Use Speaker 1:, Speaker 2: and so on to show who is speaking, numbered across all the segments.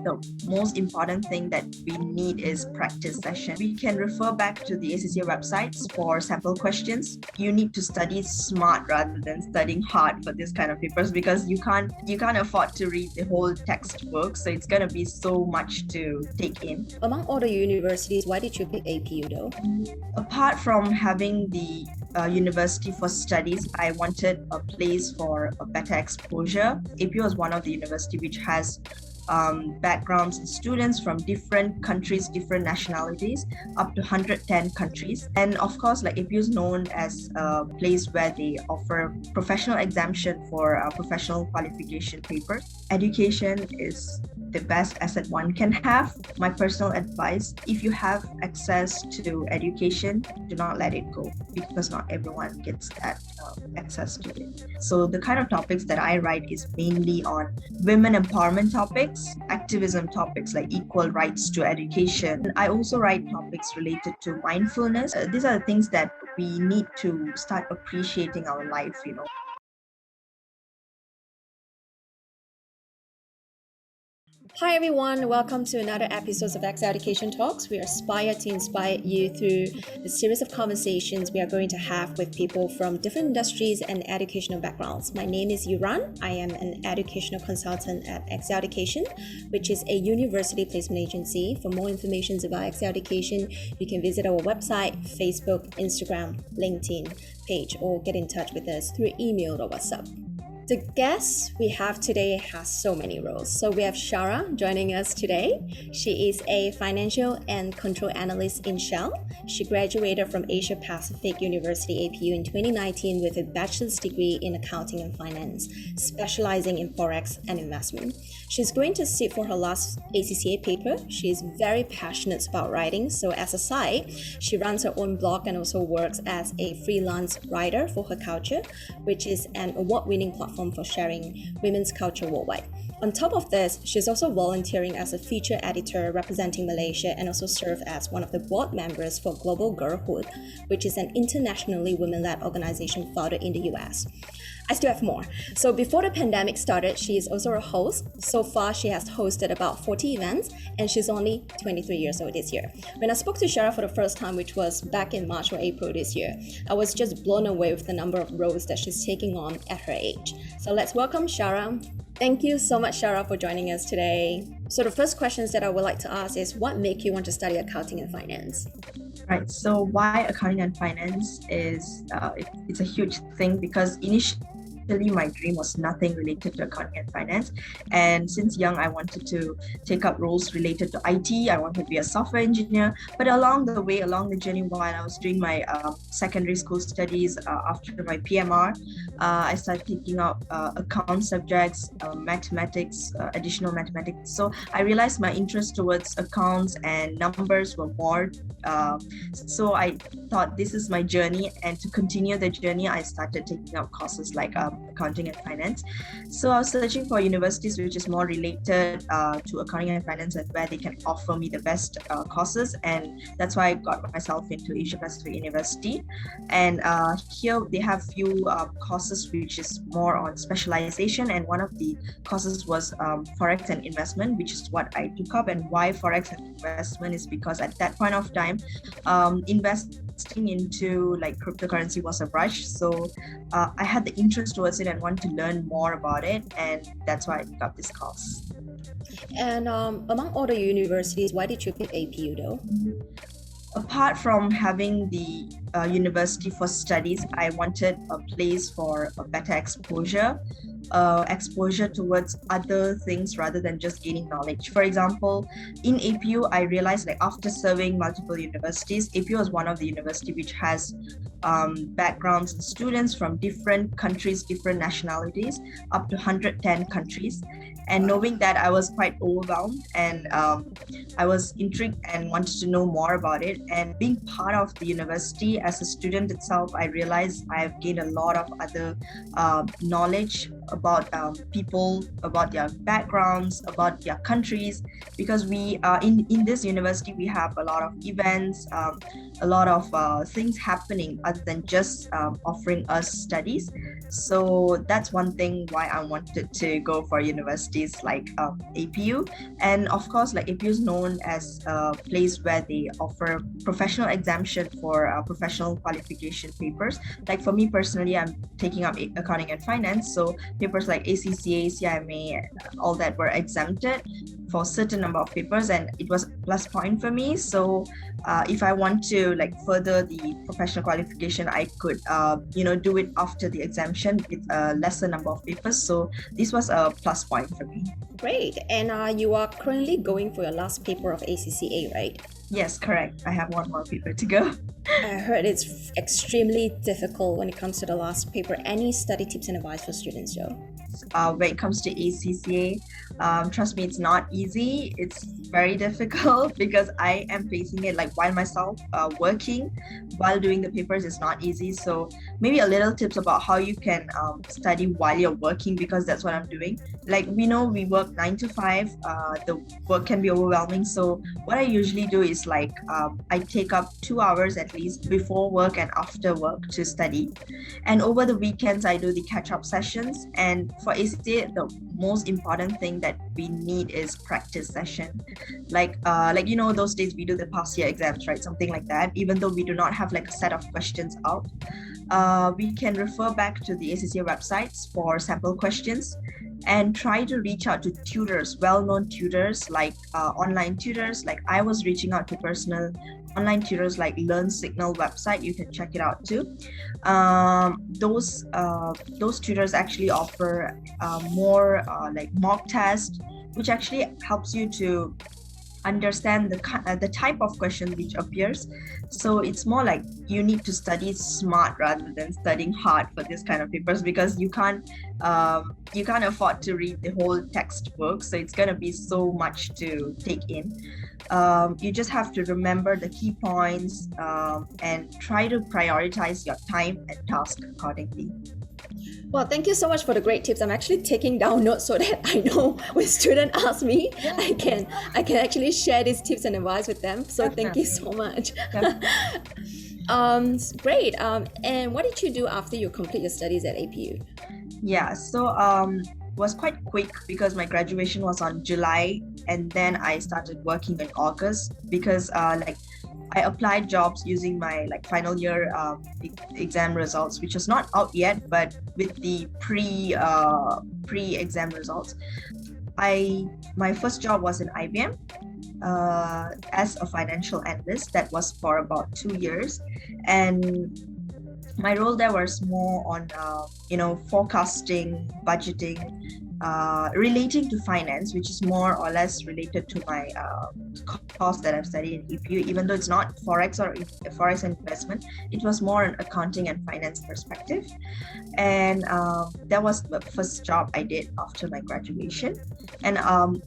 Speaker 1: the most important thing that we need is practice session. We can refer back to the ACCA websites for sample questions. You need to study smart rather than studying hard for this kind of papers, because you can't afford to read the whole textbook, so it's going to be so much to take in.
Speaker 2: Among all the universities, why did you pick APU though?
Speaker 1: Apart from having the university for studies, I wanted a place for a better exposure. APU was one of the university which has backgrounds and students from different countries, different nationalities, up to 110 countries. And of course, like APU is known as a place where they offer professional exemption for professional qualification papers. Education is the best asset one can have. My personal advice, if you have access to education, do not let it go, because not everyone gets that access to it. So the kind of topics that I write is mainly on women empowerment topics, activism topics like equal rights to education. I also write topics related to mindfulness. These are the things that we need to start appreciating our life,
Speaker 2: Hi everyone, welcome to another episode of Excel Education Talks. We aspire to inspire you through the series of conversations we are going to have with people from different industries and educational backgrounds. My name is Yuran. I am an educational consultant at Excel Education, which is a university placement agency. For more information about Excel Education, you can visit our website, Facebook, Instagram, LinkedIn page, or get in touch with us through email or WhatsApp. The guest we have today has so many roles. So we have Shara joining us today. She is a Financial and Control Analyst in Shell. She graduated from Asia Pacific University APU in 2019 with a bachelor's degree in Accounting and Finance, specialising in Forex and Investment. She's going to sit for her last ACCA paper. She is very passionate about writing. So as a side, she runs her own blog and also works as a freelance writer for Her Culture, which is an award-winning platform for sharing women's culture worldwide. On top of this, she's also volunteering as a feature editor representing Malaysia, and also serve as one of the board members for Global Girlhood, which is an internationally women-led organization founded in the US. I still have more. So before the pandemic started, she is also a host. So far, she has hosted about 40 events, and she's only 23 years old this year. When I spoke to Shara for the first time, which was back in March or April this year, I was just blown away with the number of roles that she's taking on at her age. So let's welcome Shara. Thank you so much, Shara, for joining us today. So the first questions that I would like to ask is, what made you want to study accounting and finance?
Speaker 1: Right. So why accounting and finance is it's a huge thing, because initially my dream was nothing related to accounting and finance, and since young I wanted to take up roles related to IT. I wanted to be a software engineer, but along the journey while I was doing my secondary school studies, after my PMR, I started taking up account subjects, mathematics, additional mathematics. So I realized my interest towards accounts and numbers were more. So I thought this is my journey, and to continue the journey, I started taking up courses like accounting and finance. So I was searching for universities which is more related to accounting and finance, and where they can offer me the best courses, and that's why I got myself into Asia Pacific University. And here they have few courses which is more on specialization, and one of the courses was Forex and Investment, which is what I took up. And why Forex and Investment is because at that point of time, investing into like cryptocurrency was a rush, so I had the interest towards it and wanted to learn more about it, and that's why I took up this course.
Speaker 2: And among all the universities, why did you pick APU though?
Speaker 1: Apart from having the university for studies, I wanted a place for a better exposure towards other things rather than just gaining knowledge. For example, in APU, I realized like after serving multiple universities, APU is one of the university which has backgrounds and students from different countries, different nationalities, up to 110 countries. And knowing that, I was quite overwhelmed, and I was intrigued and wanted to know more about it. And being part of the university as a student itself, I realized I've gained a lot of other knowledge about people, about their backgrounds, about their countries, because we in this university we have a lot of events, a lot of things happening other than just offering us studies. So that's one thing why I wanted to go for universities like APU. And of course, like APU is known as a place where they offer professional exemption for professional qualification papers. Like for me personally, I'm taking up accounting and finance, so papers like ACCA, CIMA, all that were exempted for a certain number of papers, and it was a plus point for me. So if I want to like further the professional qualification, I could do it after the exemption with a lesser number of papers. So this was a plus point for me.
Speaker 2: Great. And you are currently going for your last paper of ACCA, right?
Speaker 1: Yes, correct. I have one more paper to go.
Speaker 2: I heard it's extremely difficult when it comes to the last paper. Any study tips and advice for students, Joe?
Speaker 1: When it comes to ACCA, trust me, it's not easy. It's very difficult because I am facing it like while myself working while doing the papers. Is not easy. So maybe a little tips about how you can study while you're working, because that's what I'm doing. Like we know we work 9 to 5. The work can be overwhelming. So what I usually do is like I take up 2 hours at least before work and after work to study. And over the weekends, I do the catch-up sessions. And for ACCA, the most important thing that we need is practice session. Like those days we do the past year exams, right? Something like that. Even though we do not have like a set of questions out, we can refer back to the ACCA websites for sample questions and try to reach out to tutors, well-known tutors, like online tutors. Like I was reaching out to personal online tutors like Learn Signal website. You can check it out too. Those tutors actually offer more like mock test, which actually helps you to understand the type of question which appears. So it's more like you need to study smart rather than studying hard for this kind of papers, because you can't afford to read the whole textbook. So it's going to be so much to take in. You just have to remember the key points and try to prioritize your time and task accordingly.
Speaker 2: Well, thank you so much for the great tips. I'm actually taking down notes so that I know when students ask me, I can actually share these tips and advice with them. So thank you so much. Great. And what did you do after you complete your studies at APU?
Speaker 1: Yeah, so was quite quick because my graduation was on July, and then I started working in August because I applied jobs using my like final year exam results, which was not out yet, but with the pre-exam results. My first job was in IBM as a financial analyst. That was for about 2 years, and my role there was more on forecasting, budgeting, relating to finance, which is more or less related to my course that I've studied in EPU. Even though it's not Forex or Forex Investment, it was more an accounting and finance perspective. And that was the first job I did after my graduation. And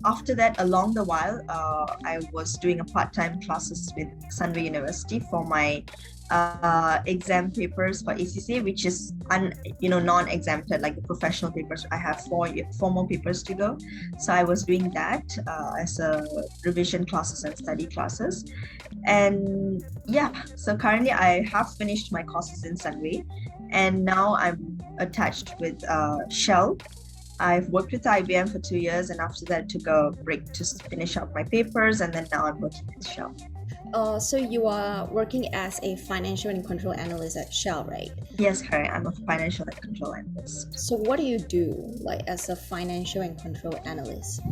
Speaker 1: after that, along the while, I was doing a part-time classes with Sunway University for my exam papers for ACCA, which is non-exempted, like the professional papers. I have four more papers to go, so I was doing that as a revision classes and study classes. And yeah, so currently I have finished my courses in Sunway, and now I'm attached with Shell. I've worked with IBM for 2 years, and after that took a break to finish up my papers, and then now I'm working with Shell.
Speaker 2: So you are working as a financial and control analyst at Shell, right?
Speaker 1: Yes, correct. I'm a financial and control analyst.
Speaker 2: So what do you do like as a financial and control analyst?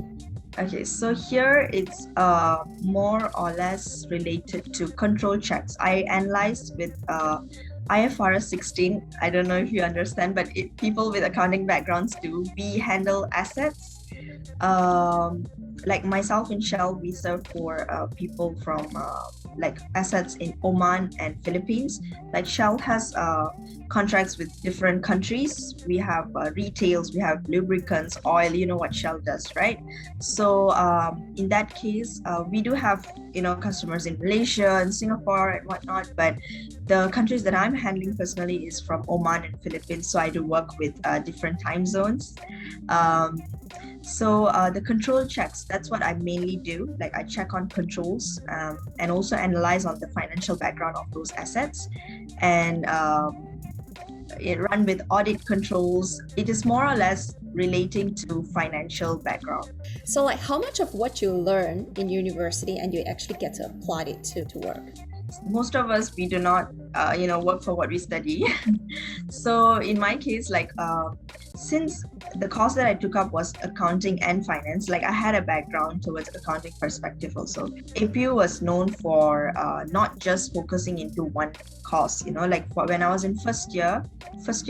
Speaker 1: Okay, so here it's more or less related to control checks. I analyzed with IFRS 16. I don't know if you understand, but people with accounting backgrounds do. We handle assets, like myself in Shell, we serve for people from like assets in Oman and Philippines. Like Shell has contracts with different countries. We have retails, we have lubricants, oil. You know what Shell does, right? So in that case, we do have customers in Malaysia and Singapore and whatnot. But the countries that I'm handling personally is from Oman and Philippines. So I do work with different time zones. Um, so the control checks, that's what I mainly do. Like I check on controls and also analyze on the financial background of those assets. And it run with audit controls. It is more or less relating to financial background.
Speaker 2: So like how much of what you learn in university and you actually get to apply it to work?
Speaker 1: Most of us, we do not work for what we study. So in my case, like since the course that I took up was accounting and finance, like I had a background towards accounting perspective also. APU was known for not just focusing into one course, like for when I was in first year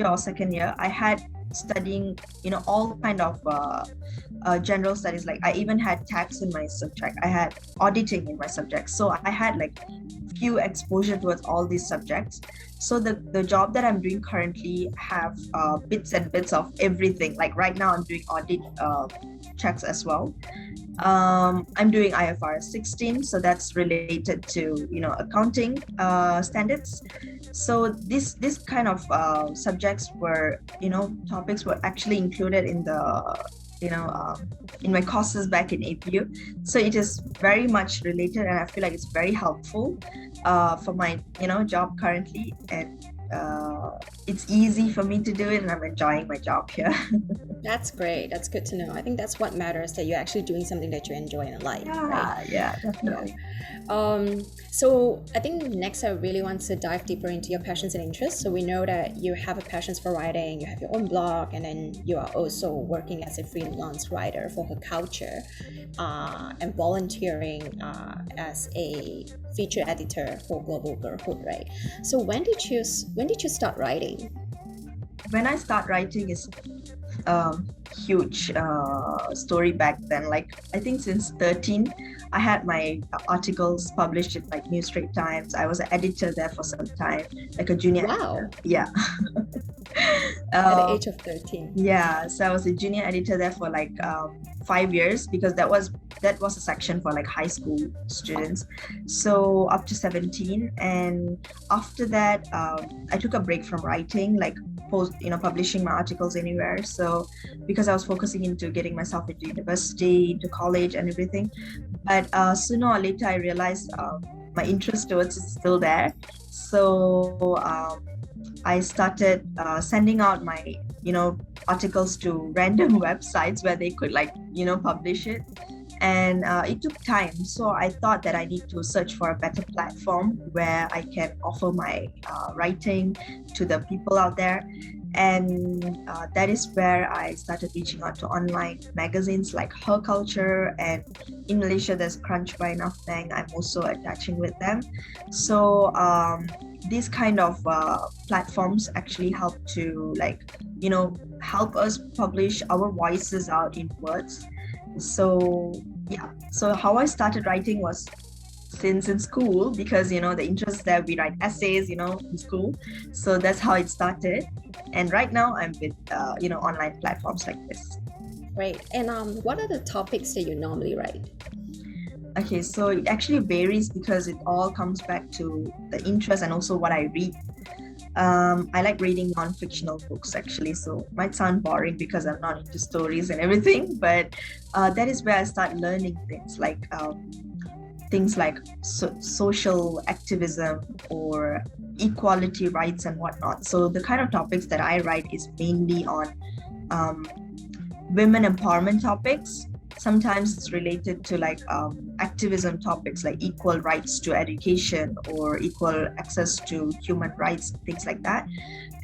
Speaker 1: or second year, I had studying all kind of general studies. Like I even had tax in my subject, I had auditing in my subject, so I had like few exposure towards all these subjects. So the job that I'm doing currently have bits and bits of everything. Like right now I'm doing audit checks as well. I'm doing IFRS 16, so that's related to accounting standards. So this kind of subjects were topics were actually included in the in my courses back in APU. So it is very much related, and I feel like it's very helpful for my job currently, and it's easy for me to do it, and I'm enjoying my job here.
Speaker 2: That's great. That's good to know. I think that's what matters, that you're actually doing something that you enjoy and like, right?
Speaker 1: Yeah, definitely.
Speaker 2: So I think next I really want to dive deeper into your passions and interests. So we know that you have a passion for writing, you have your own blog, and then you are also working as a freelance writer for Her Culture and volunteering as a feature editor for Global Girlhood, right? So when did you start writing?
Speaker 1: When I start writing is huge story back then. Like I think since 13 I had my articles published in like New Straits Times. I was an editor there for some time, like a junior editor. Yeah.
Speaker 2: At the age of 13.
Speaker 1: Yeah, so I was a junior editor there for like 5 years, because that was a section for like high school students, so up to 17. And after that I took a break from writing, like publishing my articles anywhere. So because I was focusing into getting myself into university, into college and everything. But sooner or later I realized my interest towards it is still there. So I started sending out my articles to random websites where they could publish it. And it took time, so I thought that I need to search for a better platform where I can offer my writing to the people out there. And that is where I started reaching out to online magazines like Her Culture, and in Malaysia there's Crunch by Naftang. I'm also attaching with them. So these kind of platforms actually help to help us publish our voices out in words. So yeah, so how I started writing was since in school, because the interest there, we write essays in school. So that's how it started. And right now I'm with online platforms like this.
Speaker 2: Great. And what are the topics that you normally write?
Speaker 1: Okay, so it actually varies because it all comes back to the interest and also what I read. I like reading non-fictional books actually, so it might sound boring because I'm not into stories and everything, but that is where I start learning things like social activism or equality rights and whatnot. So the kind of topics that I write is mainly on women empowerment topics. Sometimes it's related to activism topics like equal rights to education or equal access to human rights, things like that.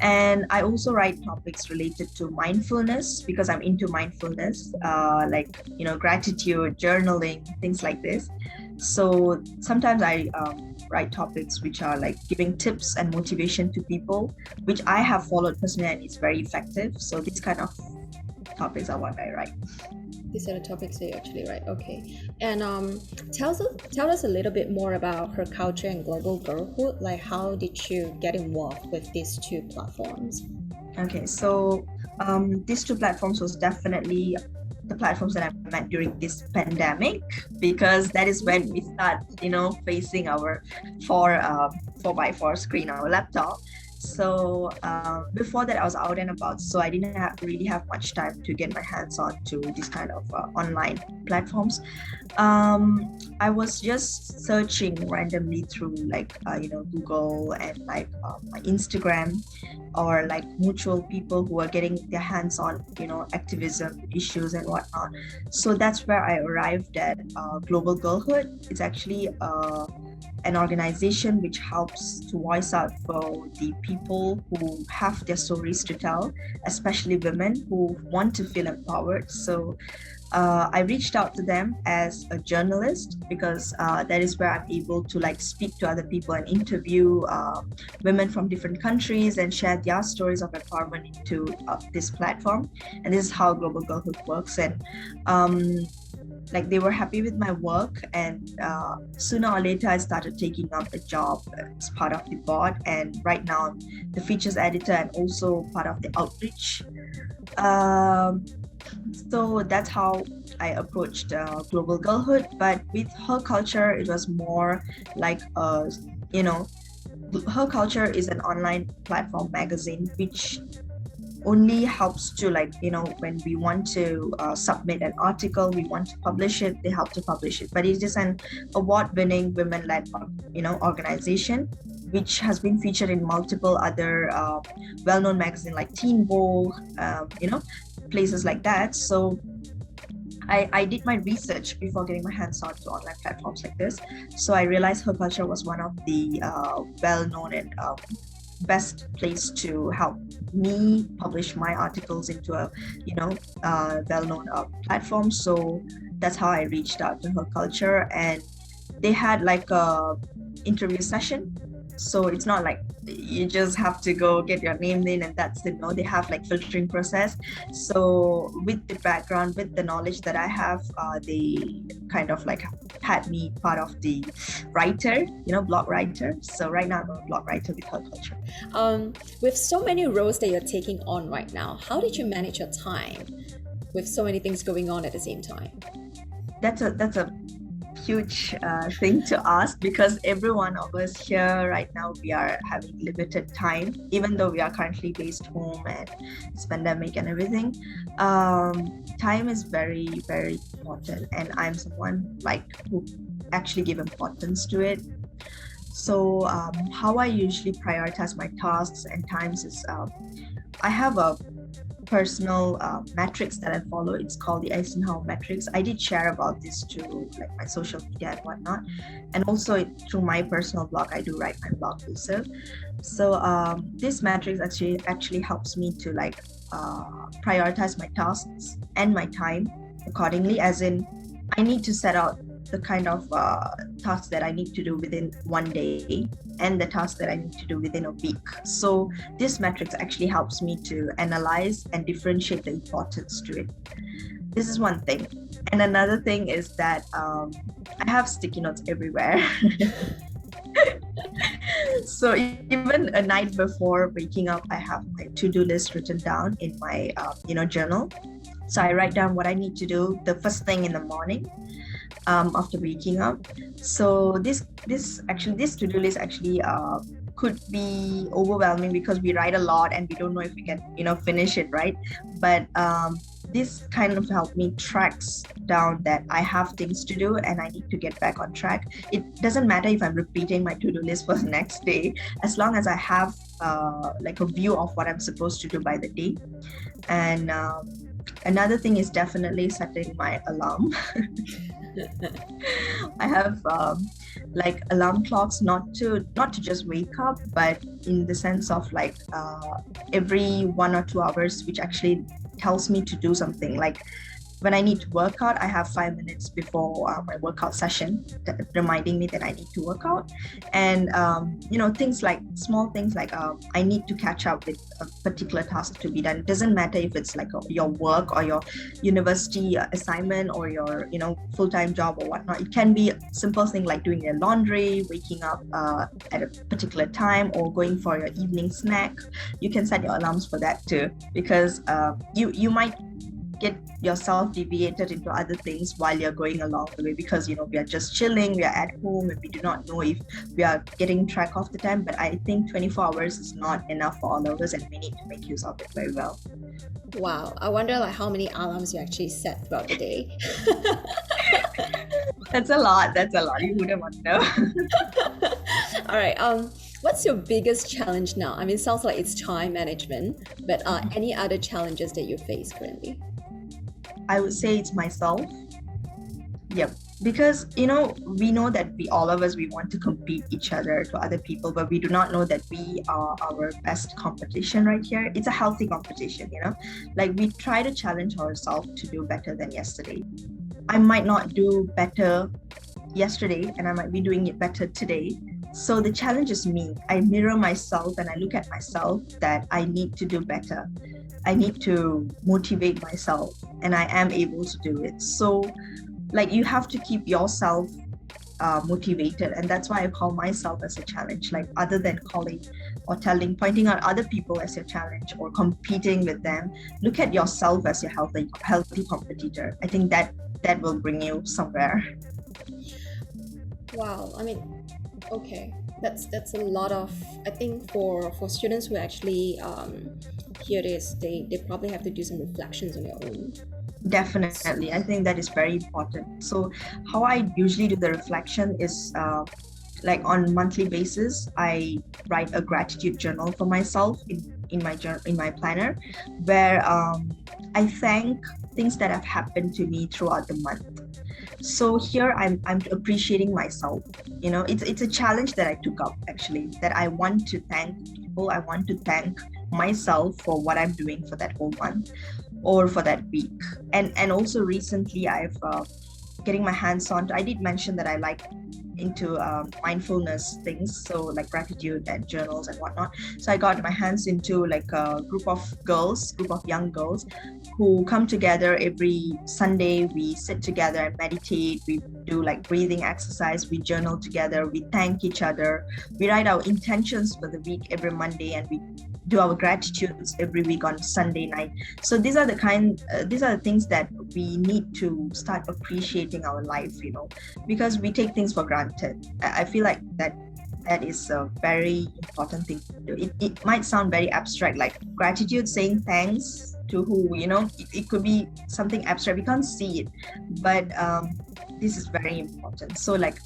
Speaker 1: And I also write topics related to mindfulness because I'm into mindfulness, gratitude, journaling, things like this. So sometimes I write topics which are like giving tips and motivation to people, which I have followed personally and it's very effective. So these kind of topics are what I write.
Speaker 2: These are the topics that you actually write. Okay. And tell us a little bit more about her culture and global girlhood. Like, how did you get involved with these two platforms?
Speaker 1: Okay, so these two platforms was definitely the platforms that I met during this pandemic, because that is when we start, facing our 4x4 screen, our laptop. So before that, I was out and about, so I didn't really have much time to get my hands on to this kind of online platforms. I was just searching randomly through Google and my Instagram, or like mutual people who are getting their hands on activism issues and whatnot. So that's where I arrived at Global Girlhood. It's actually an organization which helps to voice out for the people who have their stories to tell, especially women who want to feel empowered. So I reached out to them as a journalist, because that is where I'm able to speak to other people and interview women from different countries and share their stories of empowerment into this platform. And this is how Global Girlhood works. And they were happy with my work, and sooner or later I started taking up a job as part of the board, and right now I'm the features editor and also part of the outreach. So that's how I approached Global Girlhood. But with Her Culture, it was more like Her Culture is an online platform magazine which only helps to when we want to submit an article, we want to publish it, they help to publish it. But it is an award-winning women-led organization which has been featured in multiple other well-known magazines like Teen Vogue, places like that. So I did my research before getting my hands on to online platforms like this. So I realized Her Culture was one of the well-known and best place to help me publish my articles into a well-known platform. So that's how I reached out to Her Culture, and they had a interview session. So it's not like you just have to go get your name in and that's it. No, they have filtering process. So with the background, with the knowledge that I have, they kind of had me part of the writer, blog writer. So right now I'm a blog writer with Her Culture.
Speaker 2: With so many roles that you're taking on right now, how did you manage your time with so many things going on at the same time?
Speaker 1: That's a huge thing to ask, because every one of us here right now, we are having limited time, even though we are currently based home and it's pandemic and everything. Time is very, very important, and I'm someone who actually give importance to it. So how I usually prioritize my tasks and times is I have a personal metrics that I follow. It's called the Eisenhower metrics. I did share about this to my social media and whatnot, and also through my personal blog. I do write my blog also. So this metrics actually helps me to prioritize my tasks and my time accordingly, as in I need to set out the kind of tasks that I need to do within one day and the tasks that I need to do within a week. So this metrics actually helps me to analyze and differentiate the importance to it. This is one thing. And another thing is that I have sticky notes everywhere. So even a night before waking up, I have my to-do list written down in my journal. So I write down what I need to do the first thing in the morning after waking up. So this to-do list actually could be overwhelming, because we write a lot and we don't know if we can finish it, right? But this kind of helped me tracks down that I have things to do and I need to get back on track. It doesn't matter if I'm repeating my to-do list for the next day, as long as I have a view of what I'm supposed to do by the day. And another thing is definitely setting my alarm. I have alarm clocks, not to just wake up, but in the sense of every 1 or 2 hours, which actually tells me to do something. when I need to work out, I have 5 minutes before my workout session reminding me that I need to work out. And things like small things like I need to catch up with a particular task to be done. It doesn't matter if it's like your work or your university assignment or your full-time job or whatnot. It can be a simple thing like doing your laundry, waking up at a particular time, or going for your evening snack. You can set your alarms for that too, because you might get yourself deviated into other things while you're going along the way, because we are just chilling, we are at home, and we do not know if we are getting track of the time. But I think 24 hours is not enough for all of us, and we need to make use of it very well.
Speaker 2: Wow, I wonder how many alarms you actually set throughout the day.
Speaker 1: That's a lot. You wouldn't want to know.
Speaker 2: All right. What's your biggest challenge now? I mean, it sounds like it's time management, but any other challenges that you face currently?
Speaker 1: I would say it's myself. Yep. Because, we know that all of us, we want to compete each other to other people, but we do not know that we are our best competition right here. It's a healthy competition, like we try to challenge ourselves to do better than yesterday. I might not do better yesterday, and I might be doing it better today. So the challenge is me. I mirror myself and I look at myself that I need to do better. I need to motivate myself, and I am able to do it. So like you have to keep yourself motivated, and that's why I call myself as a challenge. Like other than calling or pointing out other people as your challenge or competing with them, look at yourself as your healthy competitor. I think that will bring you somewhere.
Speaker 2: Wow, I mean, okay, that's a lot of, I think for students who actually hear this, they probably have to do some reflections on their own.
Speaker 1: Definitely, I think that is very important. So how I usually do the reflection is like on monthly basis, I write a gratitude journal for myself in my planner, where I thank things that have happened to me throughout the month. So here I'm appreciating myself. It's a challenge that I took up, actually, that I want to thank people. I want to thank myself for what I'm doing for that whole month or for that week. And also recently I've getting my hands on. I did mention that I like into mindfulness things, so like gratitude and journals and whatnot. So I got my hands into like a group of young girls who come together every Sunday. We sit together and meditate. We do like breathing exercise. We journal together. We thank each other. We write our intentions for the week every Monday, and we do our gratitudes every week on Sunday night. So these are the things that we need to start appreciating our life, because we take things for granted. I feel like that is a very important thing to do. It might sound very abstract, like gratitude, saying thanks to who, it could be something abstract. We can't see it, but this is very important. So like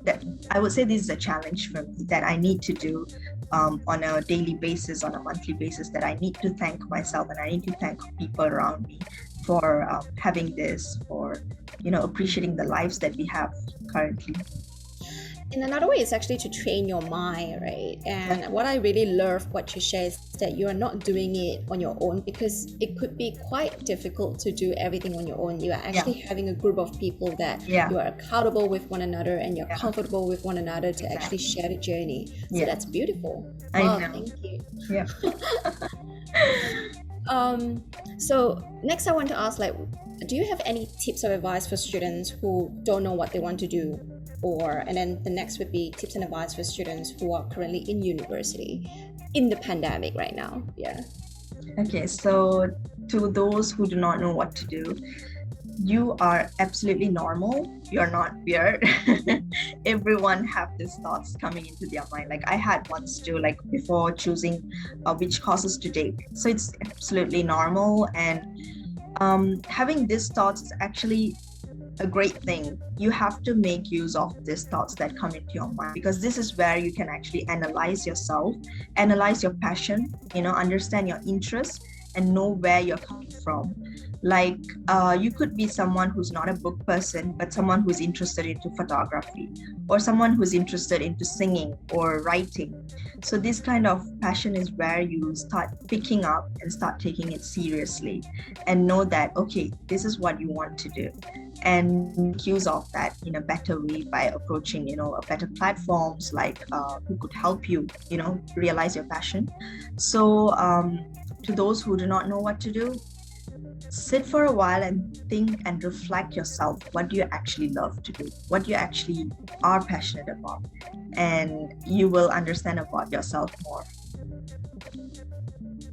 Speaker 1: that, I would say this is a challenge for me that I need to do on a daily basis, on a monthly basis, that I need to thank myself and I need to thank people around me for having this, for appreciating the lives that we have currently.
Speaker 2: In another way, it's actually to train your mind, right? And what I really love what you share is that you are not doing it on your own, because it could be quite difficult to do everything on your own. You are actually having a group of people that you are accountable with one another, and you're comfortable with one another to actually share the journey. So that's beautiful. Wow, thank you.
Speaker 1: Yeah.
Speaker 2: So next I want to ask, like, do you have any tips or advice for students who don't know what they want to do? And then the next would be tips and advice for students who are currently in university in the pandemic right now. Yeah. Okay,
Speaker 1: so to those who do not know what to do, you are absolutely normal. You're not weird. Everyone have these thoughts coming into their mind. Like I had once too, like before choosing which courses to take. So it's absolutely normal, and having these thoughts is actually a great thing. You have to make use of these thoughts that come into your mind, because this is where you can actually analyze yourself, analyze your passion, understand your interests, and know where you're coming from. Like you could be someone who's not a book person, but someone who's interested into photography, or someone who's interested into singing or writing. So this kind of passion is where you start picking up and start taking it seriously, and know that, okay, this is what you want to do, and make use of that in a better way by approaching, a better platforms like who could help you, realize your passion. So to those who do not know what to do, sit for a while and think and reflect yourself. What do you actually love to do? What you actually are passionate about? And you will understand about yourself more.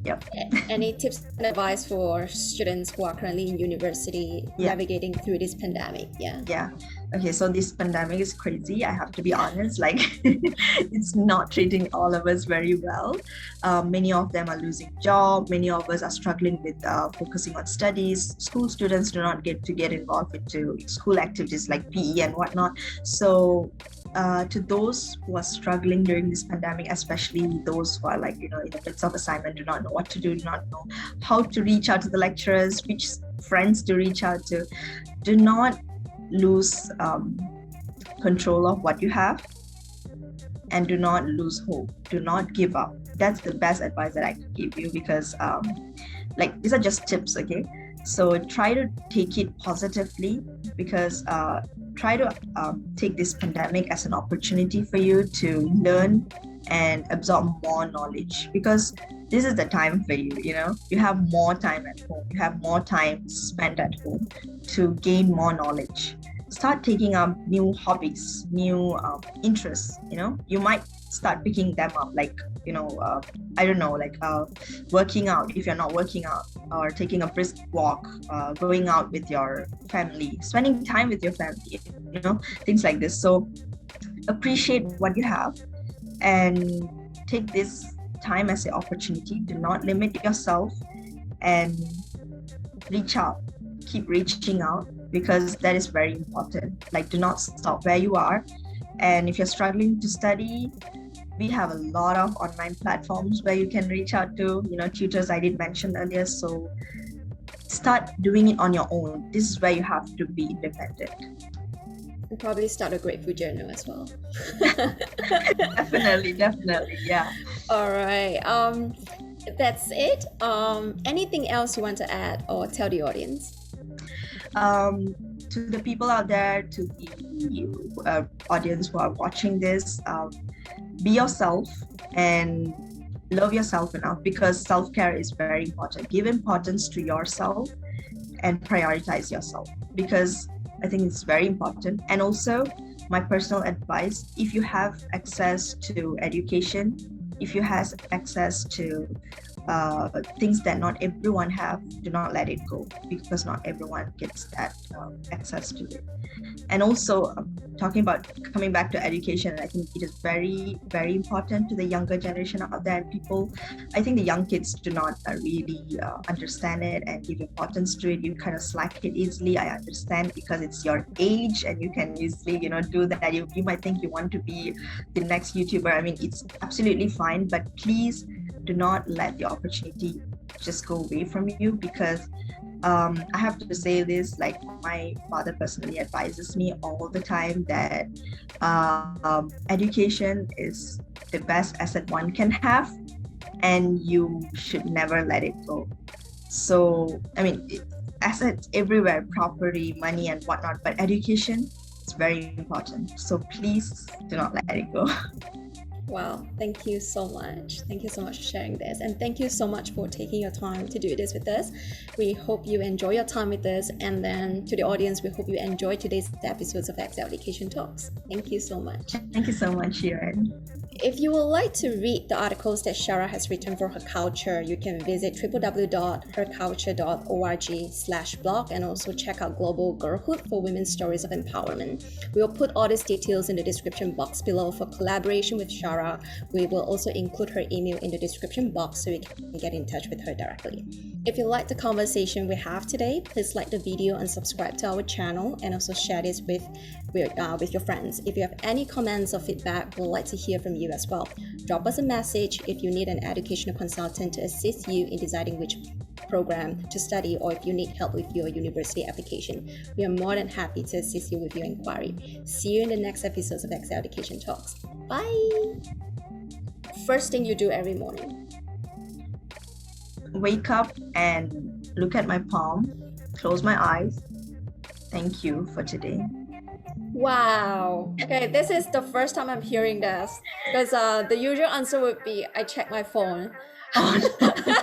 Speaker 1: Yep.
Speaker 2: Any tips and advice for students who are currently in university navigating through this pandemic? Yeah.
Speaker 1: Okay, so this pandemic is crazy. I have to be honest. Like, it's not treating all of us very well. Many of them are losing job. Many of us are struggling with focusing on studies. School students do not get involved into school activities like PE and whatnot. So to those who are struggling during this pandemic, especially those who are in the midst of assignment, do not know what to do, do not know how to reach out to the lecturers, which friends to reach out to, do not lose control of what you have, and do not lose hope. Do not give up. That's the best advice that I can give you, because these are just tips, okay? So try to take it positively, because try to take this pandemic as an opportunity for you to learn and absorb more knowledge, because this is the time for you. You have more time at home, you have more time spent at home to gain more knowledge. Start taking up new hobbies, new interests. You might start picking them up, working out if you're not working out, or taking a brisk walk, going out with your family, spending time with your family, things like this. So appreciate what you have and take this time as an opportunity. Do not limit yourself, and reach out. Keep reaching out, because that is very important. Do not stop where you are. And if you're struggling to study, we have a lot of online platforms where you can reach out to, tutors I did mention earlier. So start doing it on your own. This is where you have to be independent.
Speaker 2: And probably start a grateful journal as well.
Speaker 1: Definitely, yeah.
Speaker 2: All right. That's it. Anything else you want to add or tell the audience?
Speaker 1: To the people out there, to the audience who are watching this, be yourself and love yourself enough, because self-care is very important. Give importance to yourself and prioritize yourself, because I think it's very important. And also, my personal advice, if you have access to education, if you have access to things that not everyone have, do not let it go, because not everyone gets that access to it. And also, coming back to education, I think it is very, very important to the younger generation out there. And people, I think the young kids do not really understand it and give importance to it. You kind of slack it easily. I understand, because it's your age and you can easily, do that. You might think you want to be the next YouTuber. I mean, it's absolutely fine, but please do not let the opportunity just go away from you, because I have to say this, my father personally advises me all the time that education is the best asset one can have, and you should never let it go. So, I mean, assets everywhere, property, money and whatnot, but education is very important. So please do not let it go.
Speaker 2: Wow, thank you so much. Thank you so much for sharing this. And thank you so much for taking your time to do this with us. We hope you enjoy your time with us. And then to the audience, we hope you enjoy today's episodes of ACCA Education Talks. Thank you so much.
Speaker 1: Thank you so much, Sharon.
Speaker 2: If you would like to read the articles that Shara has written for Her Culture, you can visit www.herculture.org/blog, and also check out Global Girlhood for women's stories of empowerment. We will put all these details in the description box below. For collaboration with Shara, we will also include her email in the description box so you can get in touch with her directly. If you like the conversation we have today, please like the video and subscribe to our channel, and also share this with your friends. If you have any comments or feedback, we'd like to hear from you as well. Drop us a message if you need an educational consultant to assist you in deciding which program to study, or if you need help with your university application, we are more than happy to assist you with your inquiry. See you in the next episodes of Excel Education Talks. Bye! First thing you do every morning.
Speaker 1: Wake up and look at my palm, close my eyes. Thank you for today.
Speaker 2: Wow. Okay, this is the first time I'm hearing this, because the usual answer would be I check my phone.
Speaker 1: Oh, no.